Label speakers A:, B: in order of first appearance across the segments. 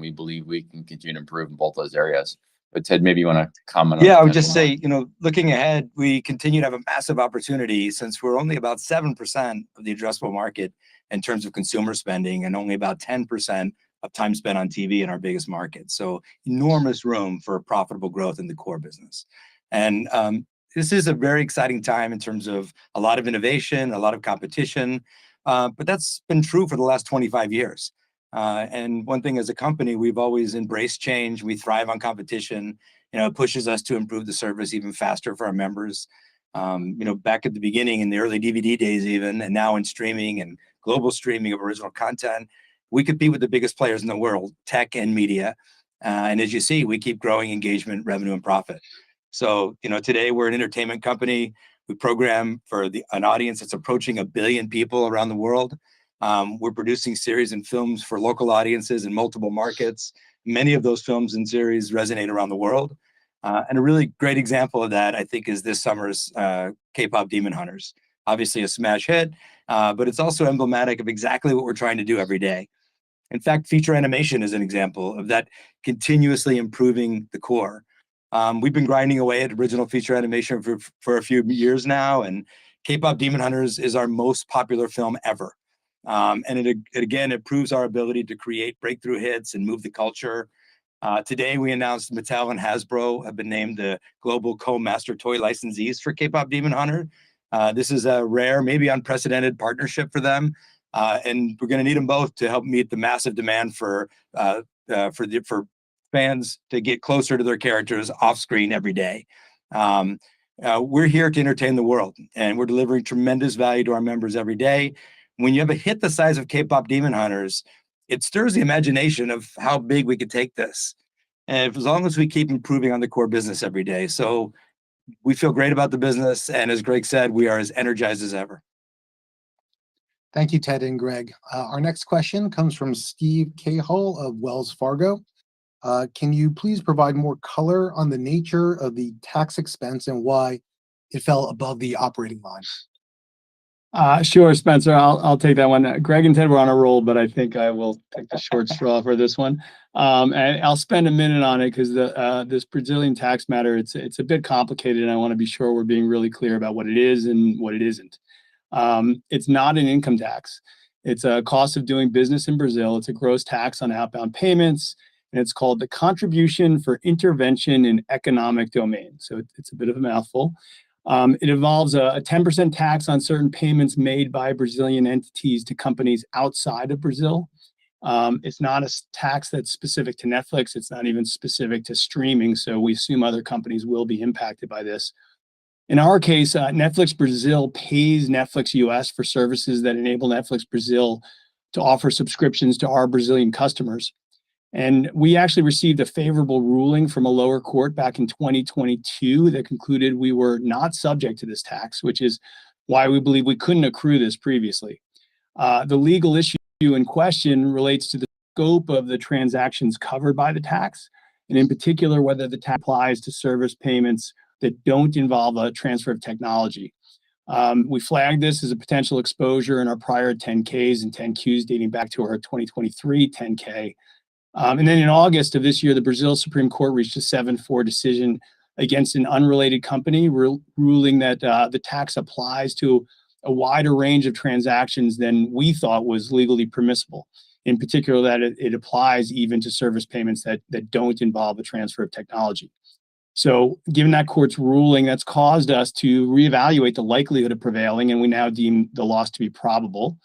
A: we believe we can continue to improve in both those areas. But Ted, maybe you want to comment on
B: Yeah,
A: that
B: I would
A: a
B: just
A: little more?
B: say, looking ahead, we continue to have a massive opportunity since we're only about 7% of the addressable market in terms of consumer spending and only about 10% of time spent on TV in our biggest market. So enormous room for profitable growth in the core business. And this is a very exciting time in terms of a lot of innovation, a lot of competition, but that's been true for the last 25 years. And one thing as a company, we've always embraced change. We thrive on competition. It pushes us to improve the service even faster for our members. Back at the beginning in the early DVD days even, and now in streaming and global streaming of original content, we compete with the biggest players in the world, tech and media. And as you see, we keep growing engagement, revenue, and profit. So, today we're an entertainment company. We program for an audience that's approaching 1 billion people around the world. We're producing series and films for local audiences in multiple markets. Many of those films and series resonate around the world. And a really great example of that, I think, is this summer's K-pop Demon Hunters. Obviously a smash hit, but it's also emblematic of exactly what we're trying to do every day. In fact, feature animation is an example of that continuously improving the core. We've been grinding away at original feature animation for a few years now, and K-pop Demon Hunters is our most popular film ever. And it proves our ability to create breakthrough hits and move the culture. Today, we announced Mattel and Hasbro have been named the global co-master toy licensees for K-pop Demon Hunter. This is a rare, maybe unprecedented partnership for them, and we're going to need them both to help meet the massive demand for fans to get closer to their characters off screen every day. We're here to entertain the world, and we're delivering tremendous value to our members every day. When you have a hit the size of K-pop Demon Hunters, it stirs the imagination of how big we could take this. And as long as we keep improving on the core business every day. So we feel great about the business. And as Greg said, we are as energized as ever.
C: Thank you, Ted and Greg. Our next question comes from Steve Cahill of Wells Fargo. Can you please provide more color on the nature of the tax expense and why it fell above the operating line?
D: Sure, Spencer, I'll take that one. Greg and Ted were on a roll, but I think I will take the short straw for this one. And I'll spend a minute on it because this Brazilian tax matter, it's a bit complicated, and I want to be sure we're being really clear about what it is and what it isn't. It's not an income tax. It's a cost of doing business in Brazil. It's a gross tax on outbound payments, and it's called the Contribution for Intervention in Economic Domain. So it's a bit of a mouthful. It involves a 10% tax on certain payments made by Brazilian entities to companies outside of Brazil. It's not a tax that's specific to Netflix. It's not even specific to streaming, so we assume other companies will be impacted by this. In our case, Netflix Brazil pays Netflix US for services that enable Netflix Brazil to offer subscriptions to our Brazilian customers. And we actually received a favorable ruling from a lower court back in 2022 that concluded we were not subject to this tax, which is why we believe we couldn't accrue this previously. The legal issue in question relates to the scope of the transactions covered by the tax, and in particular, whether the tax applies to service payments that don't involve a transfer of technology. We flagged this as a potential exposure in our prior 10Ks and 10Qs dating back to our 2023 10K. And then in August of this year, the Brazil Supreme Court reached a 7-4 decision against an unrelated company, ruling that the tax applies to a wider range of transactions than we thought was legally permissible. In particular, that it applies even to service payments that don't involve a transfer of technology. So given that court's ruling, that's caused us to reevaluate the likelihood of prevailing, and we now deem the loss to be probable.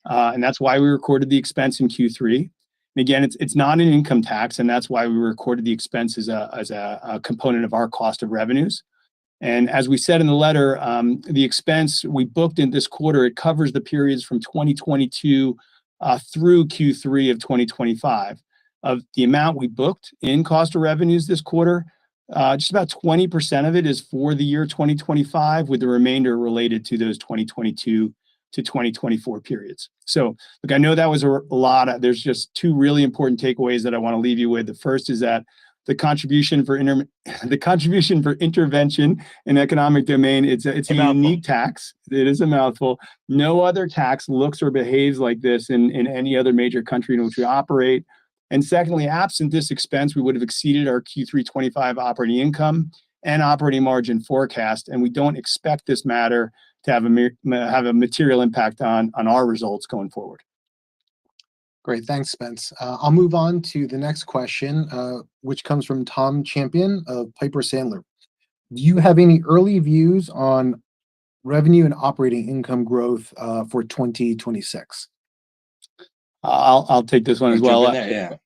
D: And that's why we recorded the expense in Q3. And again, it's not an income tax, and that's why we recorded the expense as a component of our cost of revenues. And as we said in the letter, the expense we booked in this quarter, it covers the periods from 2022 through Q3 of 2025. Of the amount we booked in cost of revenues this quarter, just about 20% of it is for the year 2025, with the remainder related to those 2022 to 2024 periods. So look, I know that was a lot. There's just two really important takeaways that I want to leave you with. The first is that the contribution for intervention in economic domain, it's a unique tax. It is a mouthful. No other tax looks or behaves like this in any other major country in which we operate. And secondly, absent this expense, we would have exceeded our Q3 25 operating income and operating margin forecast, and we don't expect this matter to have a material impact on our results going forward.
C: Great, thanks, Spence. I'll move on to the next question, which comes from Tom Champion of Piper Sandler. Do you have any early views on revenue and operating income growth for 2026?
D: I'll take this one as well.
B: Jump in there,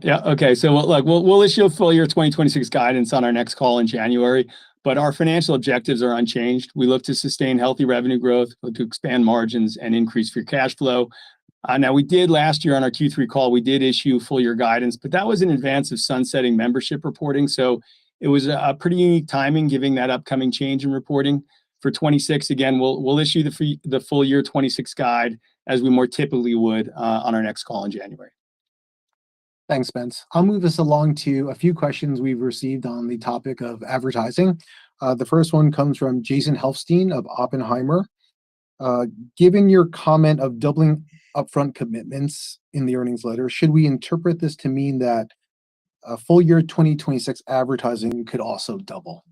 D: Yeah. Okay. So look, we'll issue a full year 2026 guidance on our next call in January, but our financial objectives are unchanged. We look to sustain healthy revenue growth, look to expand margins, and increase free cash flow. Now, we did last year on our Q3 call, we did issue full year guidance, but that was in advance of sunsetting membership reporting. So it was a pretty unique timing, given that upcoming change in reporting. For 26, again, we'll issue the full year 26 guide as we more typically would on our next call in January.
C: Thanks, Spence. I'll move us along to a few questions we've received on the topic of advertising. The first one comes from Jason Helfstein of Oppenheimer. Given your comment of doubling upfront commitments in the earnings letter, should we interpret this to mean that full year 2026 advertising could also double?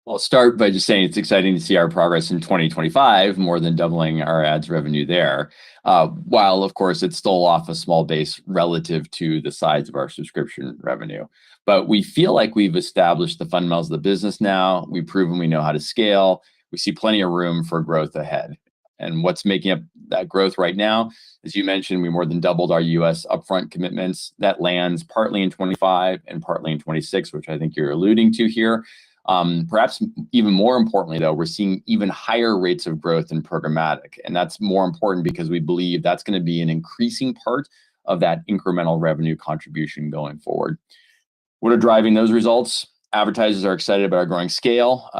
A: I'll start by just saying it's exciting to see our progress in 2025, more than doubling our ads revenue there. While, of course, it's still off a small base relative to the size of our subscription revenue. But we feel like we've established the fundamentals of the business now. We've proven we know how to scale. We see plenty of room for growth ahead. And what's making up that growth right now, as you mentioned, we more than doubled our US upfront commitments. That lands partly in 25 and partly in 26, which I think you're alluding to here. Perhaps even more importantly, though, we're seeing even higher rates of growth in programmatic. And that's more important because we believe that's going to be an increasing part of that incremental revenue contribution going forward. What are driving those results? Advertisers are excited about our growing scale.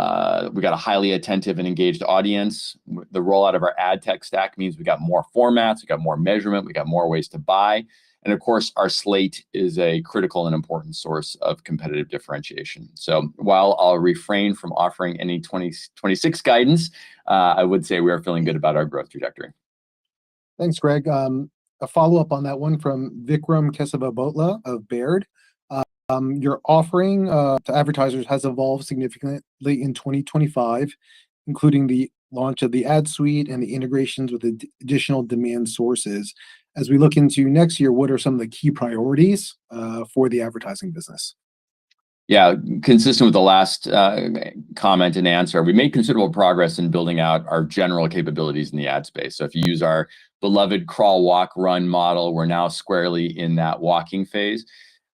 A: We got a highly attentive and engaged audience. The rollout of our ad tech stack means we got more formats, we got more measurement, we got more ways to buy. And of course, our slate is a critical and important source of competitive differentiation. So while I'll refrain from offering any 2026 guidance, I would say we are feeling good about our growth trajectory.
C: Thanks, Greg. A follow-up on that one from Vikram Kesavabotla of Baird. Your offering to advertisers has evolved significantly in 2025, including the launch of the ad suite and the integrations with additional demand sources. As we look into next year, what are some of the key priorities for the advertising business?
A: Yeah, consistent with the last comment and answer, we made considerable progress in building out our general capabilities in the ad space. So if you use our beloved crawl, walk, run model, we're now squarely in that walking phase.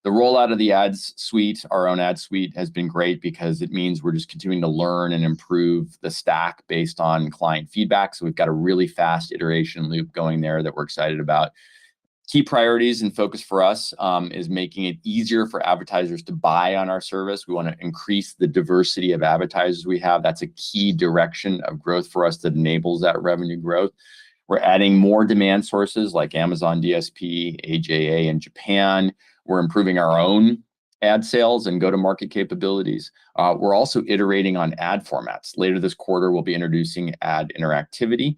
A: The rollout of the ads suite, our own ad suite, has been great because it means we're just continuing to learn and improve the stack based on client feedback. So we've got a really fast iteration loop going there that we're excited about. Key priorities and focus for us is making it easier for advertisers to buy on our service. We want to increase the diversity of advertisers we have. That's a key direction of growth for us that enables that revenue growth. We're adding more demand sources like Amazon DSP, AJA in Japan. We're improving our own ad sales and go-to-market capabilities. We're also iterating on ad formats. Later this quarter, we'll be introducing ad interactivity.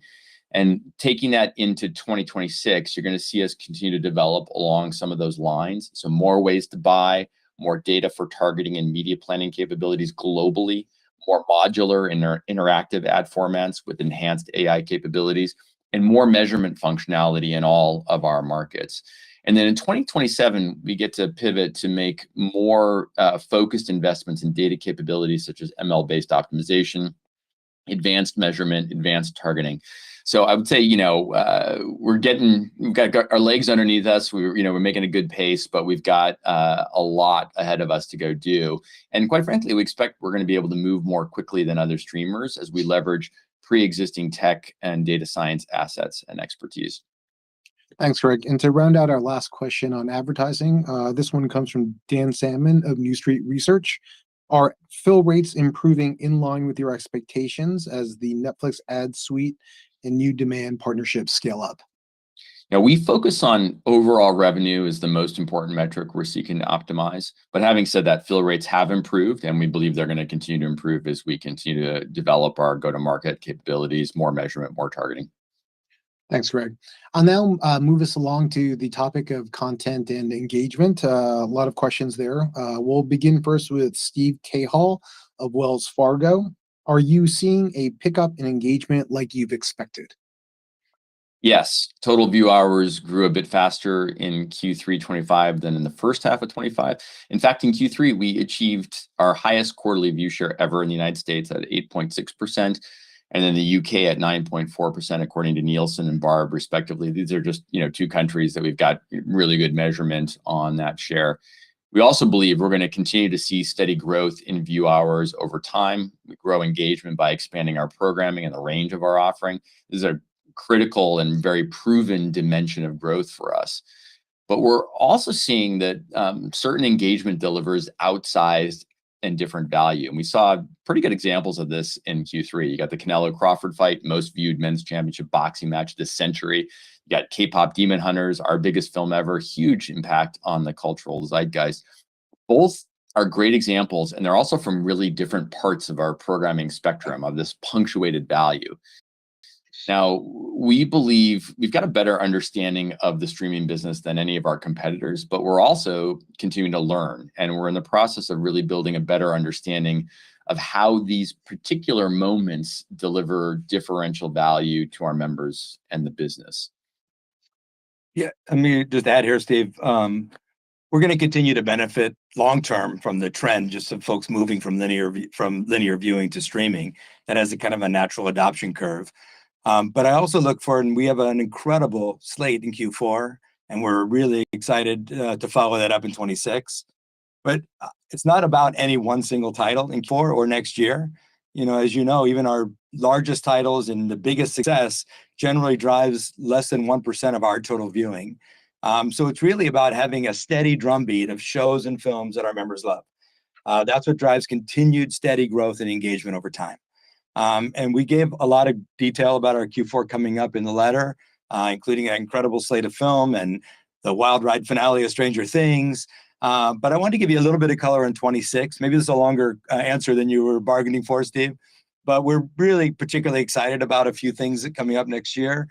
A: And taking that into 2026, you're going to see us continue to develop along some of those lines. So more ways to buy, more data for targeting and media planning capabilities globally, more modular and interactive ad formats with enhanced AI capabilities, and more measurement functionality in all of our markets. And then in 2027, we get to pivot to make more focused investments in data capabilities such as ML-based optimization, advanced measurement, advanced targeting. So I would say, we've got our legs underneath us. We're making a good pace, but we've got a lot ahead of us to go do. And quite frankly, we expect we're going to be able to move more quickly than other streamers as we leverage pre-existing tech and data science assets and expertise.
C: Thanks, Greg. And to round out our last question on advertising, this one comes from Dan Salmon of New Street Research. Are fill rates improving in line with your expectations as the Netflix ad suite and new demand partnerships scale up?
A: Now, we focus on overall revenue as the most important metric we're seeking to optimize. But having said that, fill rates have improved, and we believe they're going to continue to improve as we continue to develop our go-to-market capabilities, more measurement, more targeting.
C: Thanks, Greg. I'll now move us along to the topic of content and engagement. A lot of questions there. We'll begin first with Steve Cahall of Wells Fargo. Are you seeing a pickup in engagement like you've expected?
A: Yes, total view hours grew a bit faster in Q3 25 than in the first half of 25. In fact, in Q3, we achieved our highest quarterly view share ever in the United States at 8.6%, and in the UK at 9.4%, according to Nielsen and Barb, respectively. These are just, two countries that we've got really good measurement on that share. We also believe we're going to continue to see steady growth in view hours over time. We grow engagement by expanding our programming and the range of our offering. This is a critical and very proven dimension of growth for us. But we're also seeing that certain engagement delivers outsized and different value. And we saw pretty good examples of this in Q3. You got the Canelo Crawford fight, most viewed men's championship boxing match this century. You got K-pop Demon Hunters, our biggest film ever, huge impact on the cultural zeitgeist. Both are great examples, and they're also from really different parts of our programming spectrum of this punctuated value. Now, we believe we've got a better understanding of the streaming business than any of our competitors, but we're also continuing to learn, and we're in the process of really building a better understanding of how these particular moments deliver differential value to our members and the business.
B: Yeah, I mean, just add here, Steve. We're going to continue to benefit long term from the trend just of folks moving from linear viewing to streaming. That has a kind of a natural adoption curve. But I also look for, and we have an incredible slate in Q4, and we're really excited to follow that up in 26. But it's not about any one single title in Q4 or next year. As you know, even our largest titles and the biggest success generally drives less than 1% of our total viewing. So it's really about having a steady drumbeat of shows and films that our members love. That's what drives continued steady growth and engagement over time. And we gave a lot of detail about our Q4 coming up in the letter, including an incredible slate of film and the wild ride finale of Stranger Things. But I wanted to give you a little bit of color in 26. Maybe this is a longer answer than you were bargaining for, Steve. But we're really particularly excited about a few things that coming up next year,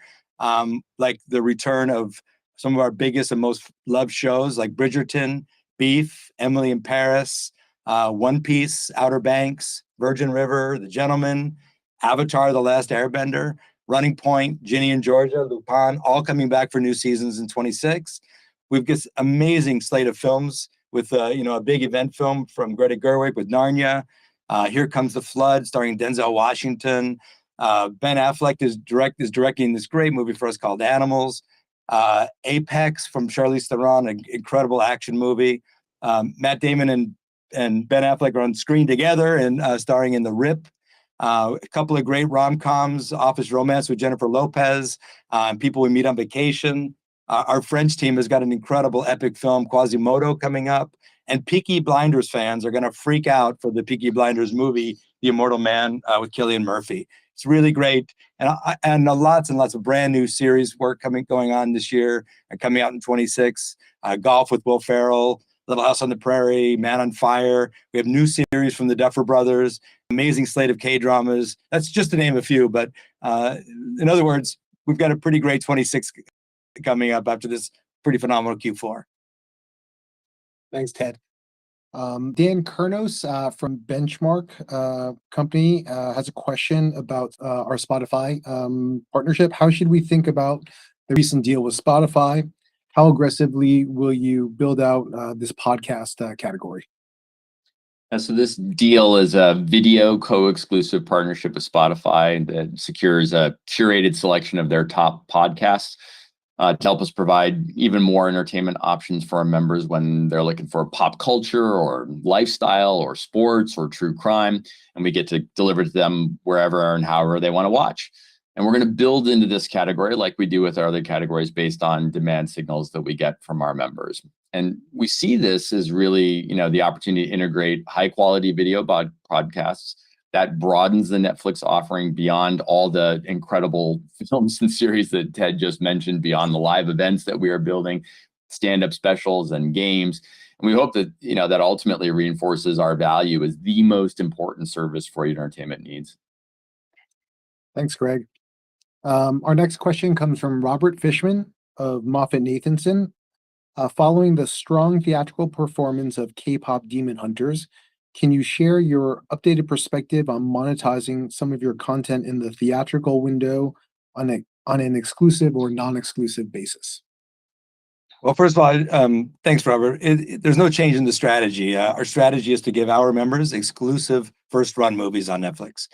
B: like the return of some of our biggest and most loved shows like Bridgerton, Beef, Emily in Paris, One Piece, Outer Banks, Virgin River, The Gentleman, Avatar, The Last Airbender, Running Point, Ginny and Georgia, Lupin, all coming back for new seasons in 26. We've got this amazing slate of films with, a big event film from Greta Gerwig with Narnia. Here Comes the Flood, starring Denzel Washington. Ben Affleck is directing this great movie for us called Animals. Apex from Charlize Theron, an incredible action movie. Matt Damon and Ben Affleck are on screen together and starring in The Rip. A couple of great rom-coms, Office Romance with Jennifer Lopez, and People We Meet on Vacation. Our French team has got an incredible epic film, Quasimodo, coming up. And Peaky Blinders fans are going to freak out for the Peaky Blinders movie, The Immortal Man, with Cillian Murphy. It's really great. And lots and lots of brand new series work going on this year and coming out in 26. Golf with Will Ferrell, Little House on the Prairie, Man on Fire. We have new series from the Duffer Brothers, amazing slate of K-dramas. That's just to name a few. But in other words, we've got a pretty great 26 coming up after this pretty phenomenal Q4.
C: Thanks, Ted. Dan Kurnos from Benchmark Company has a question about our Spotify partnership. How should we think about the recent deal with Spotify? How aggressively will you build out this podcast category?
A: So this deal is a video co-exclusive partnership with Spotify that secures a curated selection of their top podcasts to help us provide even more entertainment options for our members when they're looking for pop culture or lifestyle or sports or true crime. And we get to deliver to them wherever and however they want to watch. And we're going to build into this category like we do with our other categories based on demand signals that we get from our members. And we see this as really, the opportunity to integrate high quality video podcasts that broadens the Netflix offering beyond all the incredible films and series that Ted just mentioned, beyond the live events that we are building, stand-up specials and games. And we hope that, that ultimately reinforces our value as the most important service for your entertainment needs.
C: Thanks, Greg. Our next question comes from Robert Fishman of Moffett-Nathanson. Following the strong theatrical performance of K-pop Demon Hunters, can you share your updated perspective on monetizing some of your content in the theatrical window on an exclusive or non-exclusive basis?
B: Well, first of all, thanks, Robert. There's no change in the strategy. Our strategy is to give our members exclusive first-run movies on Netflix.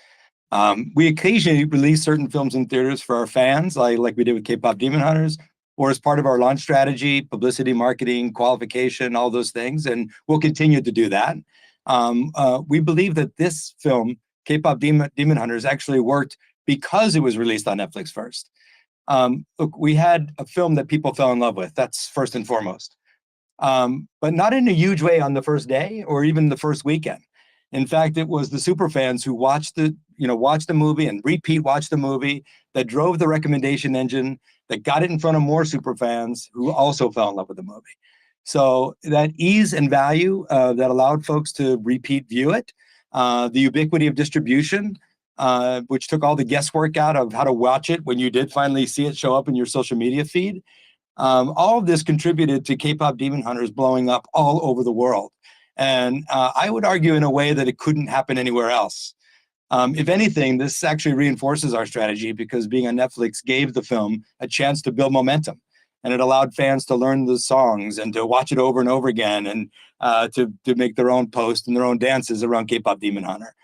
B: We occasionally release certain films in theaters for our fans, like we did with K-pop Demon Hunters, or as part of our launch strategy, publicity, marketing, qualification, all those things, and we'll continue to do that. We believe that this film, K-pop Demon Hunters, actually worked because it was released on Netflix first. Look, we had a film that people fell in love with. That's first and foremost. But not in a huge way on the first day or even the first weekend. In fact, it was the super fans who watched the movie and repeat watched the movie that drove the recommendation engine, that got it in front of more super fans who also fell in love with the movie. So that ease and value that allowed folks to repeat view it, the ubiquity of distribution, which took all the guesswork out of how to watch it when you did finally see it show up in your social media feed. All of this contributed to K-pop Demon Hunters blowing up all over the world. And I would argue in a way that it couldn't happen anywhere else. If anything, this actually reinforces our strategy because being on Netflix gave the film a chance to build momentum. And it allowed fans to learn the songs and to watch it over and over again and to make their own posts and their own dances around K-pop Demon Hunter.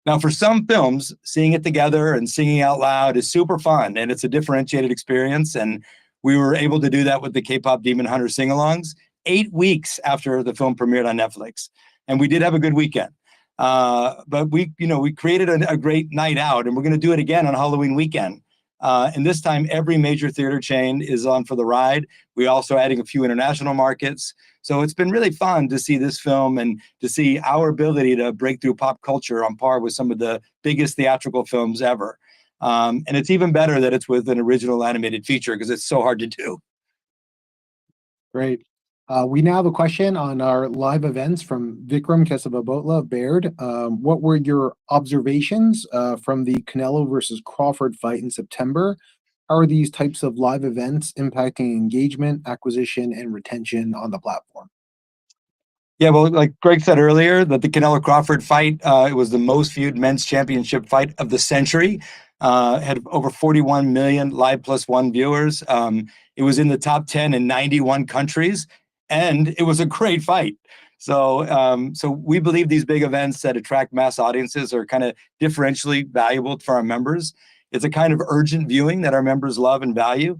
B: Now, for some films, seeing it together and singing out loud is super fun, and it's a differentiated experience. And we were able to do that with the K-pop Demon Hunter sing-alongs 8 weeks after the film premiered on Netflix. And we did have a good weekend. But we created a great night out, and we're going to do it again on Halloween weekend. And this time, every major theater chain is on for the ride. We're also adding a few international markets. So it's been really fun to see this film and to see our ability to break through pop culture on par with some of the biggest theatrical films ever. And it's even better that it's with an original animated feature because it's so hard to do.
C: Great. We now have a question on our live events from Vikram Kesavabotla of Baird. What were your observations from the Canelo versus Crawford fight in September? How are these types of live events impacting engagement, acquisition, and retention on the platform?
B: Yeah, well, like Greg said earlier, that the Canelo Crawford fight, it was the most viewed men's championship fight of the century. Had over 41 million live plus one viewers. It was in the top 10 in 91 countries, and it was a great fight. So we believe these big events that attract mass audiences are kind of differentially valuable for our members. It's a kind of urgent viewing that our members love and value.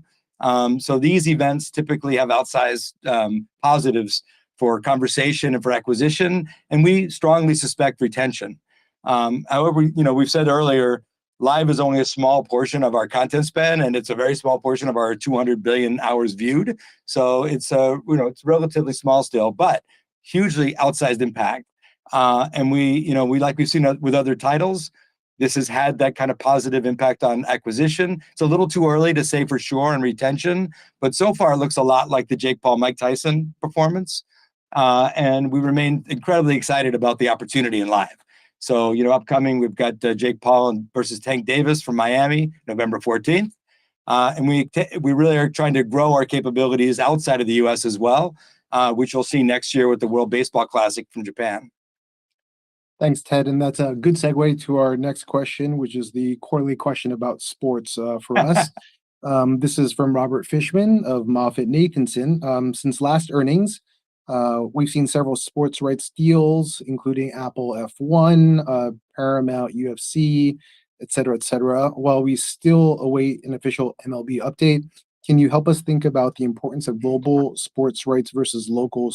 B: So these events typically have outsized positives for conversation and for acquisition, and we strongly suspect retention. However, we've said earlier, live is only a small portion of our content spend, and it's a very small portion of our 200 billion hours viewed. So it's it's relatively small still, but hugely outsized impact. And we like we've seen with other titles, this has had that kind of positive impact on acquisition. It's a little too early to say for sure on retention, but so far it looks a lot like the Jake Paul Mike Tyson performance. And we remain incredibly excited about the opportunity in live. So, upcoming, we've got Jake Paul versus Tank Davis from Miami, November 14th. And we really are trying to grow our capabilities outside of the US as well, which you'll see next year with the World Baseball Classic from Japan.
C: Thanks, Ted. And that's a good segue to our next question, which is the quarterly question about sports for us. This is from Robert Fishman of Moffett-Nathanson. Since last earnings, we've seen several sports rights deals, including Apple F1, Paramount UFC, et cetera. While we still await an official MLB update, can you help us think about the importance of global sports rights versus local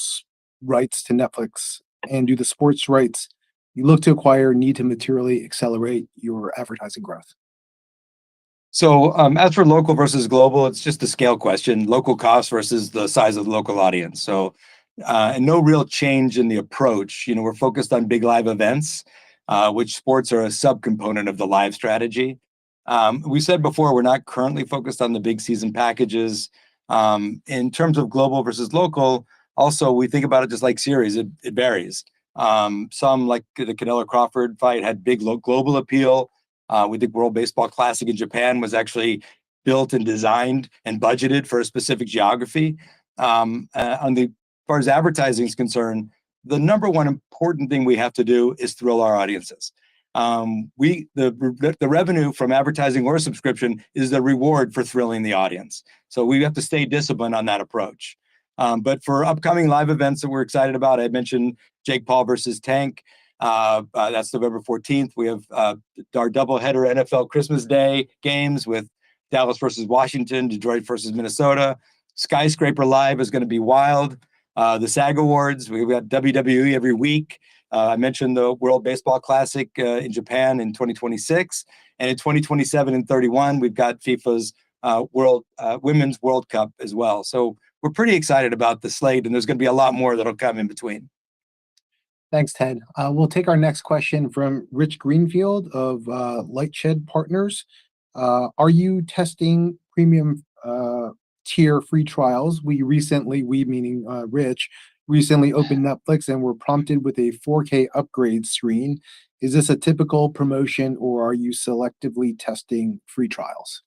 C: rights to Netflix? And do the sports rights you look to acquire need to materially accelerate your advertising growth?
B: So as for local versus global, it's just a scale question, local cost versus the size of the local audience. So and no real change in the approach. We're focused on big live events, which sports are a subcomponent of the live strategy. We said before, we're not currently focused on the big season packages. In terms of global versus local, also, we think about it just like series, it varies. Some, like the Canelo Crawford fight, had big global appeal. We think World Baseball Classic in Japan was actually built and designed and budgeted for a specific geography. As far as advertising is concerned, the number one important thing we have to do is thrill our audiences. The revenue from advertising or subscription is the reward for thrilling the audience. So we have to stay disciplined on that approach. But for upcoming live events that we're excited about, I mentioned Jake Paul versus Tank. That's November 14th. We have our doubleheader NFL Christmas Day games with Dallas versus Washington, Detroit versus Minnesota. Skyscraper Live is going to be wild. The SAG Awards, we've got WWE every week. I mentioned the World Baseball Classic in Japan in 2026. And in 2027 and 31, we've got FIFA's Women's World Cup as well. So we're pretty excited about the slate, and there's going to be a lot more that'll come in between.
C: Thanks, Ted. We'll take our next question from Rich Greenfield of Lightshed Partners. Are you testing premium tier free trials? We meaning Rich, recently opened Netflix and were prompted with a 4K upgrade screen. Is this a typical promotion, or are you selectively testing free trials?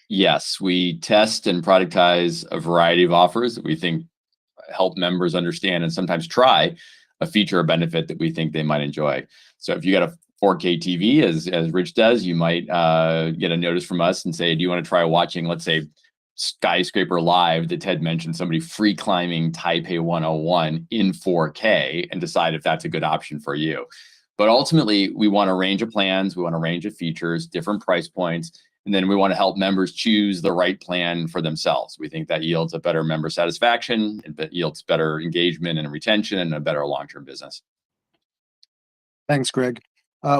A: Yes, we test and productize a variety of offers that we think help members understand and sometimes try a feature or benefit that we think they might enjoy. So if you got a 4K TV, as Rich does, you might get a notice from us and say, do you want to try watching, let's say, Skyscraper Live that Ted mentioned, somebody free climbing Taipei 101 in 4K, and decide if that's a good option for you. But ultimately, we want a range of plans, we want a range of features, different price points, and then we want to help members choose the right plan for themselves. We think that yields a better member satisfaction, it yields better engagement and retention, and a better long-term business.
C: Thanks, Greg.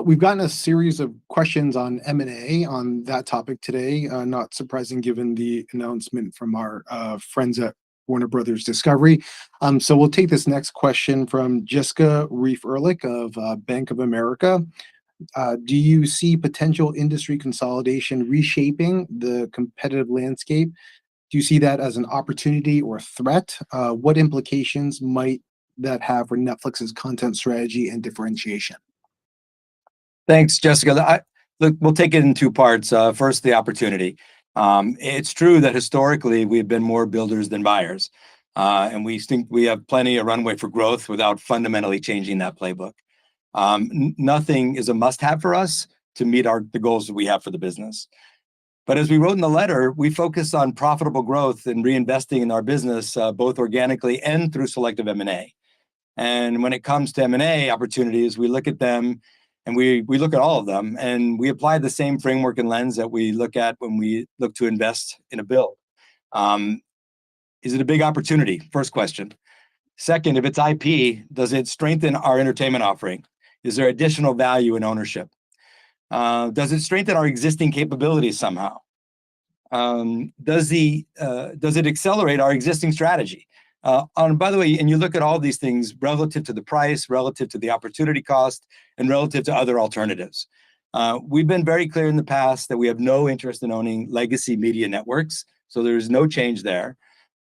C: We've gotten a series of questions on M&A on that topic today, not surprising given the announcement from our friends at Warner Brothers Discovery. So we'll take this next question from Jessica Reif-Ehrlich of Bank of America. Do you see potential industry consolidation reshaping the competitive landscape? Do you see that as an opportunity or threat? What implications might that have for Netflix's content strategy and differentiation?
B: Thanks, Jessica. Look, we'll take it in two parts. First, the opportunity. It's true that historically we've been more builders than buyers, and we think we have plenty of runway for growth without fundamentally changing that playbook. Nothing is a must-have for us to meet the goals that we have for the business. But as we wrote in the letter, we focus on profitable growth and reinvesting in our business, both organically and through selective M&A. And when it comes to M&A opportunities, we look at them, and we look at all of them, and we apply the same framework and lens that we look at when we look to invest in a build. Is it a big opportunity? First question. Second, if it's IP, does it strengthen our entertainment offering? Is there additional value in ownership? Does it strengthen our existing capabilities somehow? Does it accelerate our existing strategy? By the way, and you look at all these things relative to the price, relative to the opportunity cost, and relative to other alternatives. We've been very clear in the past that we have no interest in owning legacy media networks, so there's no change there.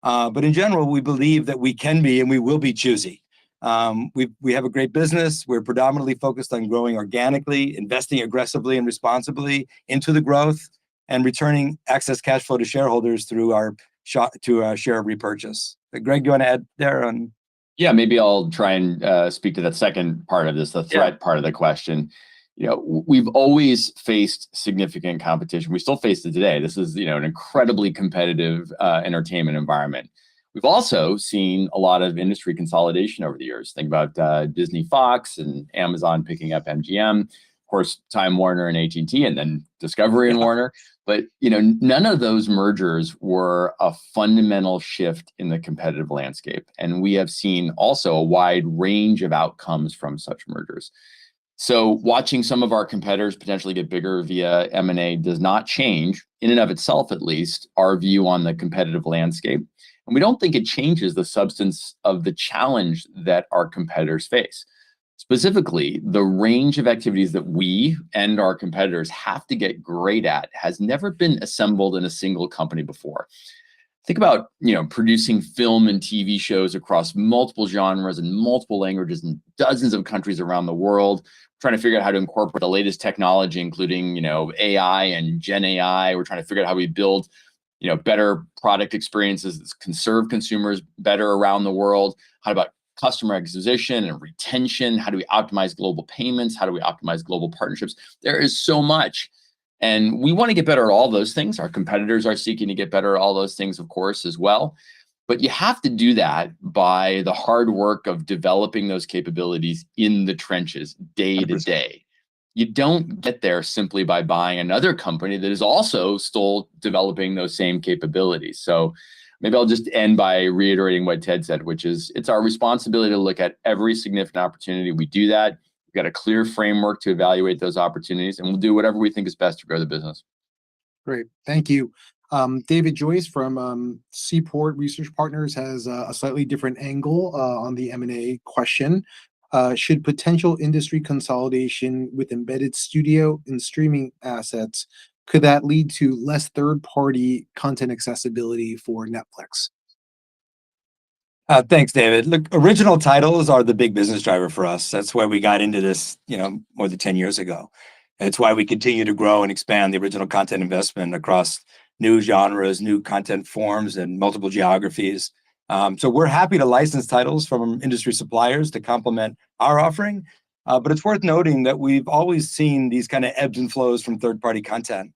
B: But in general, we believe that we can be and we will be choosy. We have a great business. We're predominantly focused on growing organically, investing aggressively and responsibly into the growth, and returning excess cash flow to shareholders through our share repurchase. Greg, you want to add there on?
A: Yeah, maybe I'll try and speak to that second part of this, the threat part of the question. You know, we've always faced significant competition. We still face it today. This is, an incredibly competitive entertainment environment. We've also seen a lot of industry consolidation over the years. Think about Disney, Fox, and Amazon picking up MGM, of course, Time Warner and AT&T, and then Discovery and Warner. But, none of those mergers were a fundamental shift in the competitive landscape. And we have seen also a wide range of outcomes from such mergers. So watching some of our competitors potentially get bigger via M&A does not change, in and of itself at least, our view on the competitive landscape. And we don't think it changes the substance of the challenge that our competitors face. Specifically, the range of activities that we and our competitors have to get great at has never been assembled in a single company before. Think about, producing film and TV shows across multiple genres and multiple languages in dozens of countries around the world. Trying to figure out how to incorporate the latest technology, including, AI and Gen AI. We're trying to figure out how we build, better product experiences that conserve consumers better around the world. How about customer acquisition and retention? How do we optimize global payments? How do we optimize global partnerships? There is so much. And we want to get better at all those things. Our competitors are seeking to get better at all those things, of course, as well. But you have to do that by the hard work of developing those capabilities in the trenches day to
B: 100%.
A: day. You don't get there simply by buying another company that is also still developing those same capabilities. So maybe I'll just end by reiterating what Ted said, which is it's our responsibility to look at every significant opportunity. We do that. We've got a clear framework to evaluate those opportunities, and we'll do whatever we think is best to grow the business.
C: Great. Thank you. David Joyce from Seaport Research Partners has a slightly different angle on the M&A question. Should potential industry consolidation with embedded studio and streaming assets, could that lead to less third-party content accessibility for Netflix?
B: Thanks, David. Look, original titles are the big business driver for us. That's why we got into this, more than 10 years ago. It's why we continue to grow and expand the original content investment across new genres, new content forms, and multiple geographies. So we're happy to license titles from industry suppliers to complement our offering. But it's worth noting that we've always seen these kind of ebbs and flows from third-party content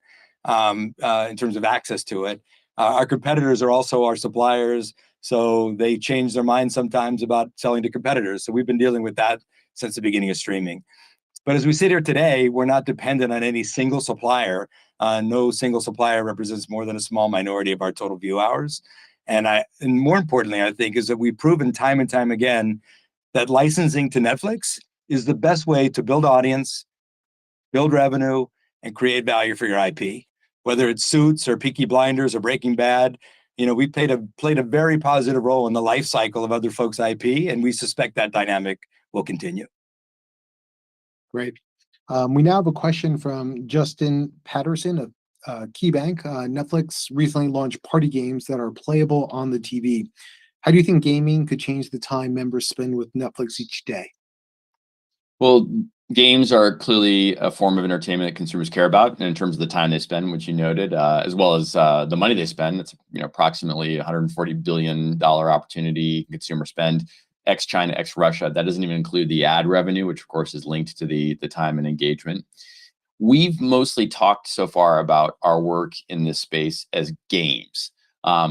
B: in terms of access to it. Our competitors are also our suppliers, so they change their minds sometimes about selling to competitors. So we've been dealing with that since the beginning of streaming. But as we sit here today, we're not dependent on any single supplier. No single supplier represents more than a small minority of our total view hours. And more importantly, I think, is that we've proven time and time again that licensing to Netflix is the best way to build audience, build revenue, and create value for your IP. Whether it's Suits or Peaky Blinders or Breaking Bad, we played a very positive role in the life cycle of other folks' IP, and we suspect that dynamic will continue.
C: Great. We now have a question from Justin Patterson of KeyBank. Netflix recently launched party games that are playable on the TV. How do you think gaming could change the time members spend with Netflix each day?
A: Well, games are clearly a form of entertainment that consumers care about, and in terms of the time they spend, which you noted, as well as the money they spend. It's approximately $140 billion opportunity consumer spend, ex China, ex Russia. That doesn't even include the ad revenue, which of course is linked to the time and engagement. We've mostly talked so far about our work in this space as games,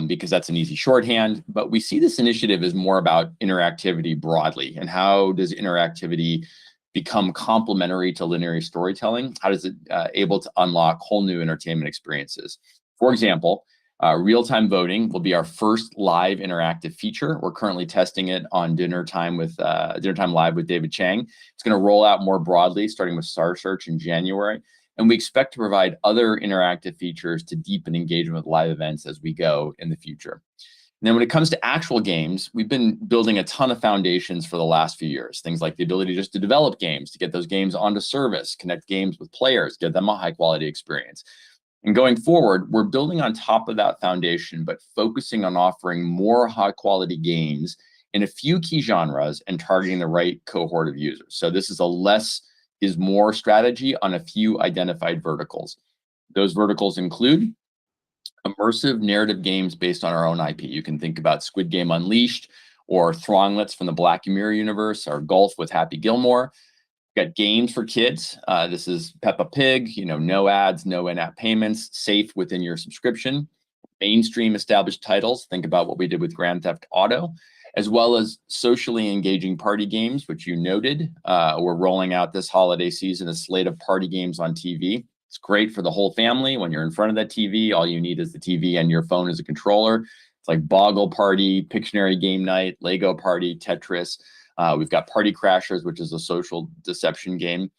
A: because that's an easy shorthand. But we see this initiative as more about interactivity broadly, and how does interactivity become complementary to linear storytelling? How does it able to unlock whole new entertainment experiences? For example, real-time voting will be our first live interactive feature. We're currently testing it on Dinner Time Live with David Chang. It's going to roll out more broadly, starting with Star Search in January. And we expect to provide other interactive features to deepen engagement with live events as we go in the future. And then when it comes to actual games, we've been building a ton of foundations for the last few years. Things like the ability just to develop games, to get those games onto service, connect games with players, give them a high quality experience. And going forward, we're building on top of that foundation, but focusing on offering more high quality games in a few key genres and targeting the right cohort of users. So this is a less is more strategy on a few identified verticals. Those verticals include immersive narrative games based on our own IP. You can think about Squid Game Unleashed, or Thronglets from the Black Mirror universe, or Golf with Happy Gilmore. We've got games for kids. This is Peppa Pig, no ads, no in-app payments, safe within your subscription. Mainstream established titles, think about what we did with Grand Theft Auto, as well as socially engaging party games, which you noted. We're rolling out this holiday season a slate of party games on TV. It's great for the whole family. When you're in front of that TV, all you need is the TV and your phone as a controller. It's like Boggle Party, Pictionary Game Night, Lego Party, Tetris. We've got Party Crashers, which is a social deception game.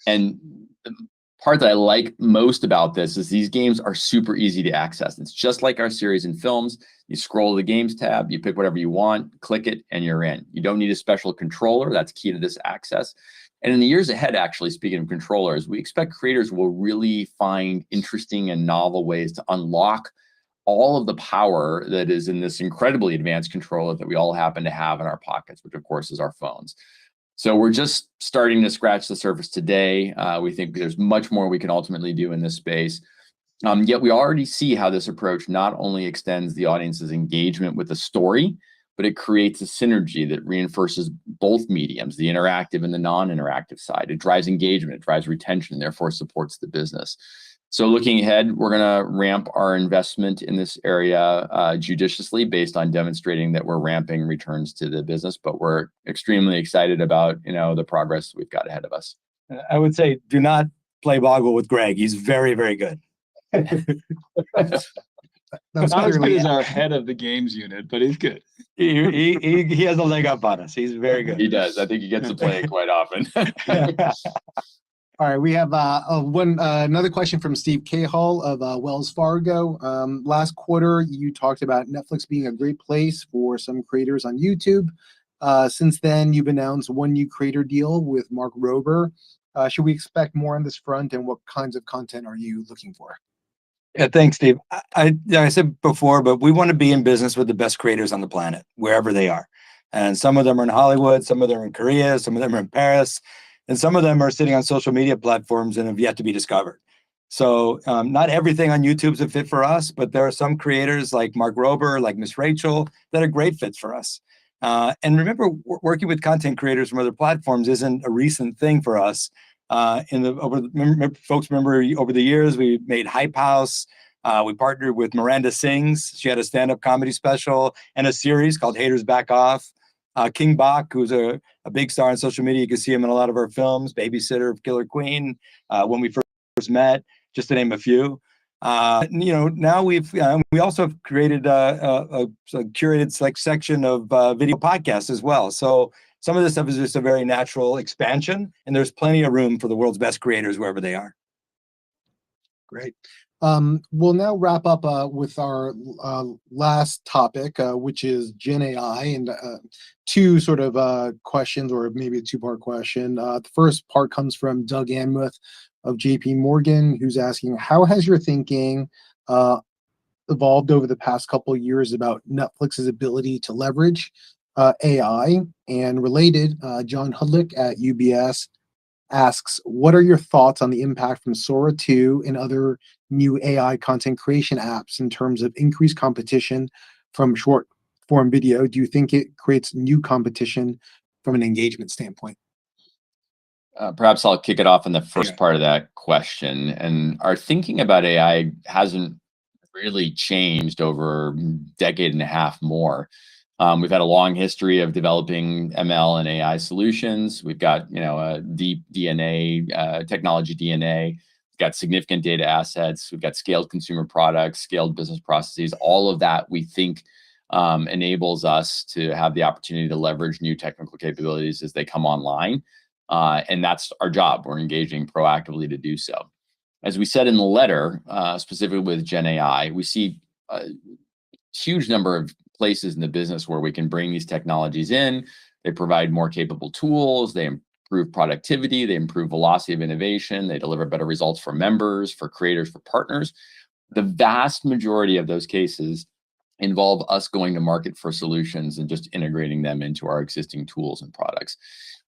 A: And the part that I like most about this is these games are super easy to access. It's just like our series and films. You scroll the games tab, you pick whatever you want, click it, and you're in. You don't need a special controller. That's key to this access. And in the years ahead, actually, speaking of controllers, we expect creators will really find interesting and novel ways to unlock all of the power that is in this incredibly advanced controller that we all happen to have in our pockets, which of course is our phones. So we're just starting to scratch the surface today. We think there's much more we can ultimately do in this space. Yet we already see how this approach not only extends the audience's engagement with the story, but it creates a synergy that reinforces both mediums, the interactive and the non-interactive side. It drives engagement, it drives retention, and therefore supports the business. So looking ahead, we're going to ramp our investment in this area judiciously based on demonstrating that we're ramping returns to the business, but we're extremely excited about, the progress we've got ahead of us.
B: I would say do not play boggle with Greg. He's very, very good.
C: That's
D: Not as good
C: clearly
D: as our head of the games unit, but he's good.
B: He has a leg up on us. He's very good.
A: He does. I think he gets to play it quite often.
C: All right, we have another question from Steve Cahall of Wells Fargo. Last quarter, you talked about Netflix being a great place for some creators on YouTube. Since then, you've announced one new creator deal with Mark Rober. Should we expect more on this front, and what kinds of content are you looking for?
B: Yeah, thanks, Steve. I said before, but we want to be in business with the best creators on the planet, wherever they are. And some of them are in Hollywood, some of them are in Korea, some of them are in Paris, and some of them are sitting on social media platforms and have yet to be discovered. So not everything on YouTube is a fit for us, but there are some creators like Mark Rober, like Miss Rachel, that are great fits for us. And remember, working with content creators from other platforms isn't a recent thing for us. Folks remember over the years, we made Hype House. We partnered with Miranda Sings. She had a stand-up comedy special and a series called Haters Back Off. King Bach, who's a big star on social media. You can see him in a lot of our films, Babysitter of Killer Queen, When We First Met, just to name a few. Now we also have created a curated select section of video podcasts as well. So some of this stuff is just a very natural expansion, and there's plenty of room for the world's best creators wherever they are.
C: Great. We'll now wrap up with our last topic, which is Gen AI, and two sort of questions, or maybe a two-part question. The first part comes from Doug Anmuth of JP Morgan, who's asking, how has your thinking evolved over the past couple of years about Netflix's ability to leverage AI? And related, John Hudlick at UBS asks, what are your thoughts on the impact from Sora 2 and other new AI content creation apps in terms of increased competition from short form video? Do you think it creates new competition from an engagement standpoint?
A: Perhaps I'll kick it off in the first part of that question. And our thinking about AI hasn't really changed over a decade and a half more. We've had a long history of developing ML and AI solutions. We've got, a deep DNA, technology DNA. We've got significant data assets. We've got scaled consumer products, scaled business processes. All of that we think enables us to have the opportunity to leverage new technical capabilities as they come online. And that's our job. We're engaging proactively to do so. As we said in the letter, specifically with Gen AI, we see a huge number of places in the business where we can bring these technologies in. They provide more capable tools. They improve productivity. They improve velocity of innovation. They deliver better results for members, for creators, for partners. The vast majority of those cases involve us going to market for solutions and just integrating them into our existing tools and products.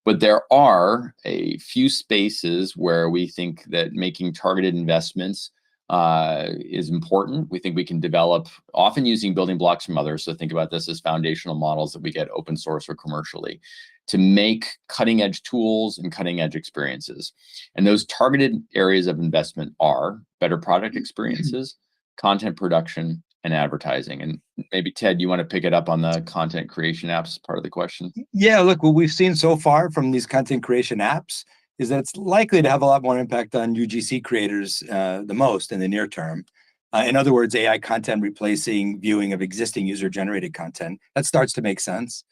A: But there are a few spaces where we think that making targeted investments is important. We think we can develop, often using building blocks from others. So think about this as foundational models that we get open source or commercially, to make cutting edge tools and cutting edge experiences. And those targeted areas of investment are better product experiences, content production, and advertising. And maybe Ted, you want to pick it up on the content creation apps part of the question?
B: Yeah, look, what we've seen so far from these content creation apps is that it's likely to have a lot more impact on UGC creators the most in the near term. In other words, AI content replacing viewing of existing user-generated content. That starts to make sense.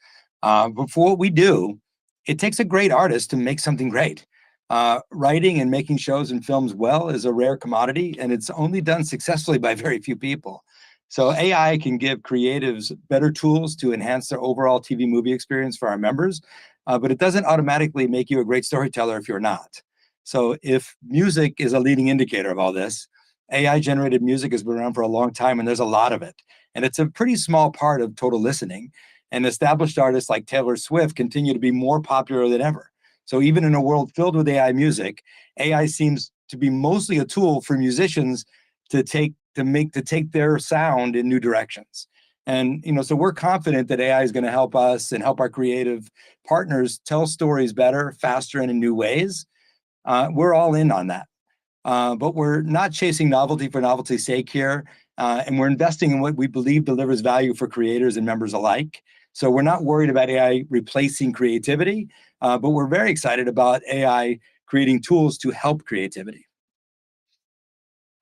B: But for what we do, it takes a great artist to make something great. Writing and making shows and films well is a rare commodity, and it's only done successfully by very few people. So AI can give creatives better tools to enhance their overall TV movie experience for our members, but it doesn't automatically make you a great storyteller if you're not. So if music is a leading indicator of all this, AI generated music has been around for a long time, and there's a lot of it. And it's a pretty small part of total listening. And established artists like Taylor Swift continue to be more popular than ever. So even in a world filled with AI music, AI seems to be mostly a tool for musicians to take their sound in new directions. And so we're confident that AI is going to help us and help our creative partners tell stories better, faster, and in new ways. We're all in on that. But we're not chasing novelty for novelty's sake here. And we're investing in what we believe delivers value for creators and members alike. So we're not worried about AI replacing creativity, but we're very excited about AI creating tools to help creativity.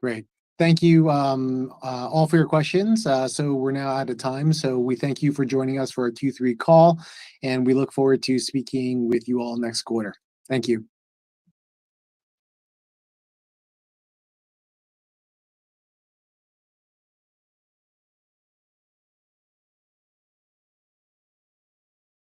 C: Great. Thank you all for your questions. So we're now out of time. So we thank you for joining us for our Q3 call, and we look forward to speaking with you all next quarter. Thank you.